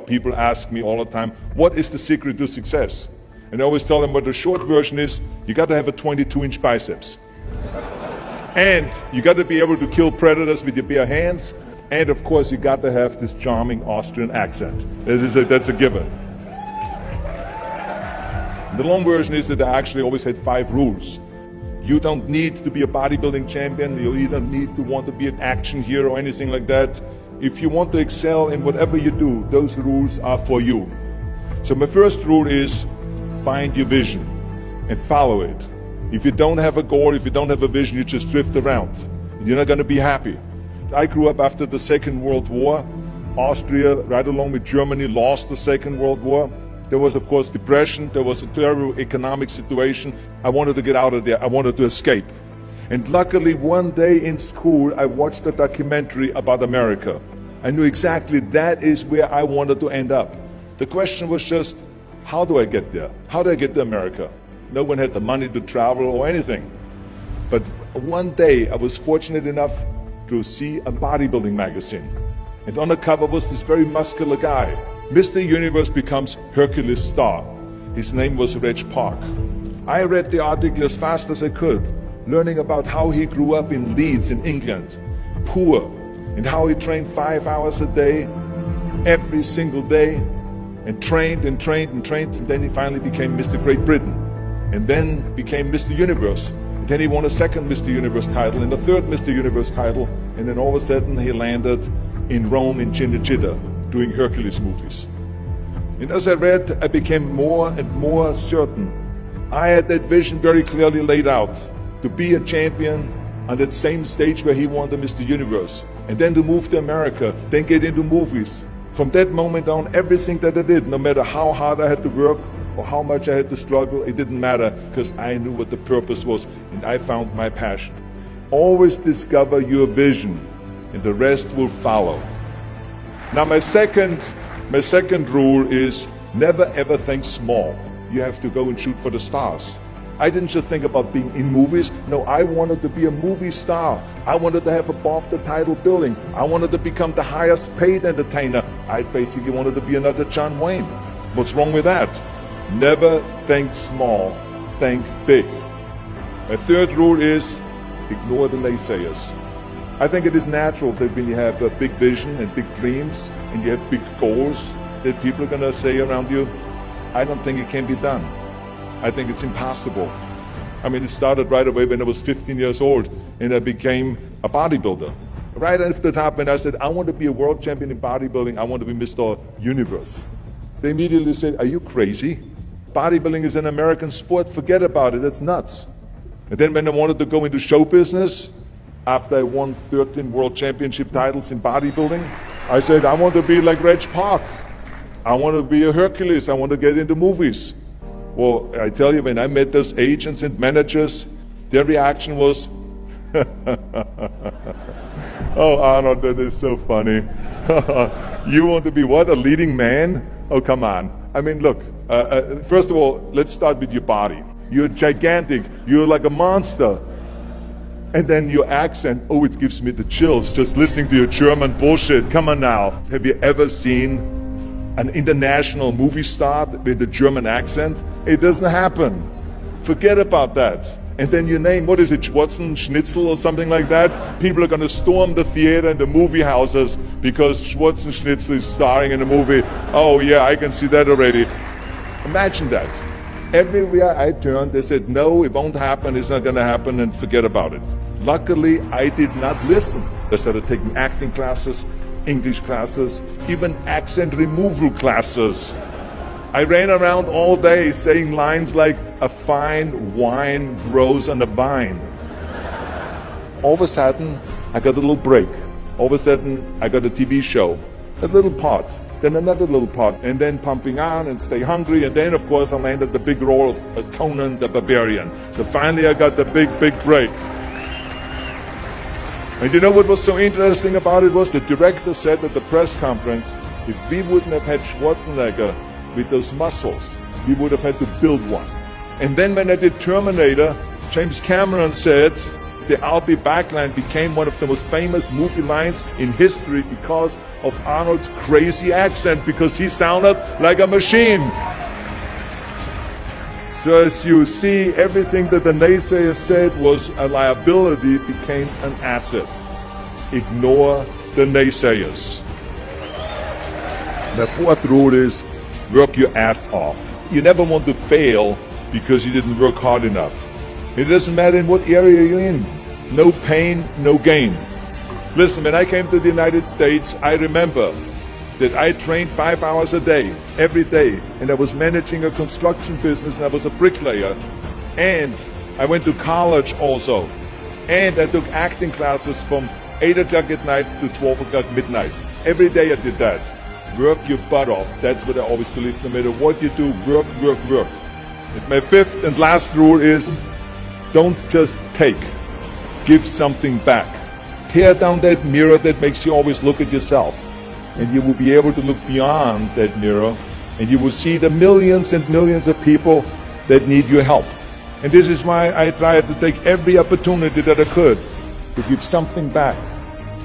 people ask me all the time, what is the secret to success? And I always tell them, but the short version is, you got to have a 22-inch biceps. And you got to be able to kill predators with your bare hands. And of course, you got to have this charming Austrian accent. That's a given. The long version is that I actually always had 5 rules. You don't need to be a bodybuilding champion. You don't need to want to be an action hero or anything like that. If you want to excel in whatever you do, those rules are for you. So my first rule is find your vision and follow it. If you don't have a goal, if you don't have a vision, you just drift around. You're not going to be happy. I grew up after the Second World War. Austria, right along with Germany, lost the Second World War. There was, of course, depression. There was a terrible economic situation. I wanted to get out of there. I wanted to escape. And luckily, one day in school, I watched a documentary about America. I knew exactly that is where I wanted to end up. The question was just, how do I get there? How do I get to America? No one had the money to travel or anything. But one day, I was fortunate enough to see a bodybuilding magazine. And on the cover was this very muscular guy. Mr. Universe becomes Hercules star. His name was Reg Park. I read the article as fast as I could, learning about how he grew up in Leeds in England, poor, and how he trained 5 hours a day, every single day, and trained and trained and trained, and then he finally became Mr. Great Britain, and then became Mr. Universe. And then he won a second Mr. Universe title and a third Mr. Universe title, and then all of a sudden he landed in Rome in Cinecittà, doing Hercules movies. And as I read, I became more and more certain. I had that vision very clearly laid out, to be a champion on that same stage where he won the Mr. Universe, and then to move to America, then get into movies. From that moment on, everything that I did, no matter how hard I had to work or how much I had to struggle, it didn't matter, because I knew what the purpose was, and I found my passion. Always discover your vision, and the rest will follow. Now my second rule is never ever think small. You have to go and shoot for the stars. I didn't just think about being in movies. No, I wanted to be a movie star. I wanted to have above the title billing. I wanted to become the highest paid entertainer. I basically wanted to be another John Wayne. What's wrong with that? Never think small, think big. My third rule is ignore the naysayers. I think it is natural that when you have a big vision and big dreams and you have big goals, that people are going to say around you, I don't think it can be done. I think it's impossible. I mean, it started right away when I was 15 years old and I became a bodybuilder. Right after the top, when I said, I want to be a world champion in bodybuilding, I want to be Mr. Universe. They immediately said, are you crazy? Bodybuilding is an American sport, forget about it, it's nuts. And then when I wanted to go into show business, after I won 13 world championship titles in bodybuilding, I said, I want to be like Reg Park. I want to be a Hercules. I want to get into movies. Well, I tell you, when I met those agents and managers, their reaction was, oh, Arnold, that is so funny. You want to be what, a leading man? Oh, come on. I mean, look, first of all, let's start with your body. You're gigantic. You're like a monster. And then your accent, oh, it gives me the chills just listening to your German bullshit. Come on now. Have you ever seen an international movie star with a German accent? It doesn't happen. Forget about that. And then your name, what is it, Schwarzenschnitzel or something like that? People are going to storm the theater and the movie houses because Schwarzenschnitzel is starring in a movie. Oh yeah, I can see that already. Imagine that. Everywhere I turned, they said, no, it won't happen, it's not going to happen, and forget about it. Luckily, I did not listen. I started taking acting classes, English classes, even accent removal classes. I ran around all day saying lines like, a fine wine grows on a vine. All of a sudden, I got a little break. All of a sudden, I got a TV show, a little part. Then another little part, and then Pumping On and Stay Hungry, and then of course I landed the big role as Conan the Barbarian. So finally I got the big break. And you know what was so interesting about it was the director said at the press conference, if we wouldn't have had Schwarzenegger with those muscles, we would have had to build one. And then when I did Terminator, James Cameron said, the "I'll be back" line became one of the most famous movie lines in history because of Arnold's crazy accent, because he sounded like a machine. So as you see, everything that the naysayers said was a liability became an asset. Ignore the naysayers. The fourth rule is work your ass off. You never want to fail because you didn't work hard enough. It doesn't matter in what area you're in. No pain, no gain. Listen, when I came to the United States, I remember that I trained 5 hours a day, every day, and I was managing a construction business, and I was a bricklayer, and I went to college also, and I took acting classes from 8 o'clock at night to 12 o'clock midnight. Every day I did that. Work your butt off. That's what I always believe. No matter what you do, work, work, work. And my fifth and last rule is don't just take. Give something back. Tear down that mirror that makes you always look at yourself. And you will be able to look beyond that mirror, and you will see the millions and millions of people that need your help. And this is why I tried to take every opportunity that I could to give something back.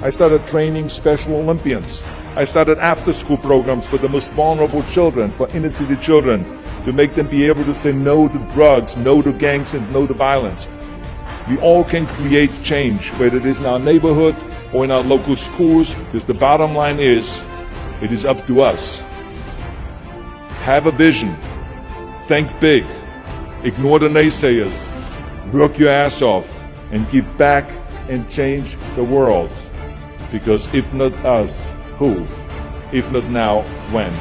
I started training Special Olympians. I started after-school programs for the most vulnerable children, for inner city children, to make them be able to say no to drugs, no to gangs, and no to violence. We all can create change, whether it is in our neighborhood or in our local schools, because the bottom line is, it is up to us. Have a vision. Think big. Ignore the naysayers. Work your ass off and give back and change the world. Because if not us, who? If not now, when?